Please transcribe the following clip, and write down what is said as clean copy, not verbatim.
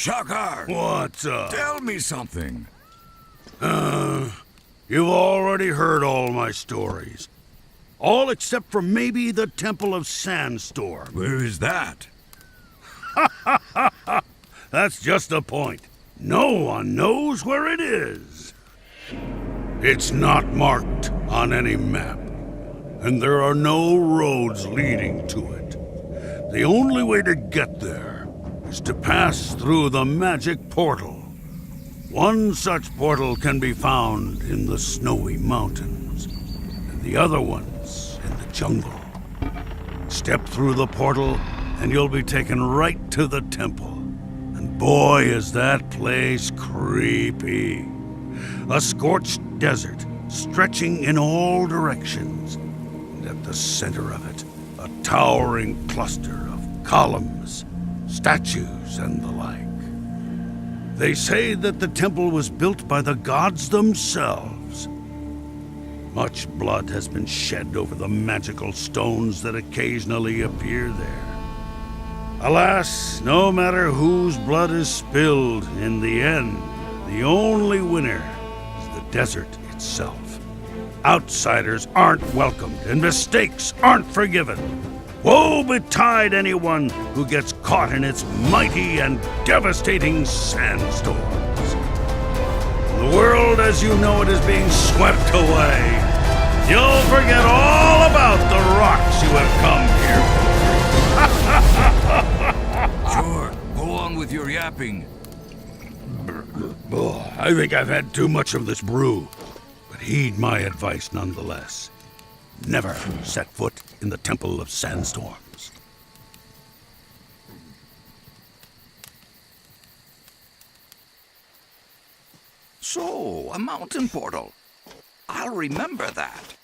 Shakar! What's up? Tell me something. You've already heard all my stories. All except for maybe the Temple of Sandstorm. Where is that? That's just the point. No one knows where it is. It's not marked on any map, and there are no roads leading to it. The only way to get there is to pass through the magic portal. One such portal can be found in the snowy mountains, and the other ones in the jungle. Step through the portal, and you'll be taken right to the temple. And boy, is that place creepy. A scorched desert, stretching in all directions. And at the center of it, a towering cluster of columns, statues, and the like. They say that the temple was built by the gods themselves. Much blood has been shed over the magical stones that occasionally appear there. Alas, no matter whose blood is spilled, in the end, the only winner is the desert itself. Outsiders aren't welcomed, and mistakes aren't forgiven. Woe betide anyone who gets caught in its mighty and devastating sandstorms. The world as you know it is being swept away. You'll forget all about the rocks you have come here for. Sure, go on with your yapping. I think I've had too much of this brew, but heed my advice nonetheless. Never set foot in the Temple of Sandstorms. So, a mountain portal. I'll remember that.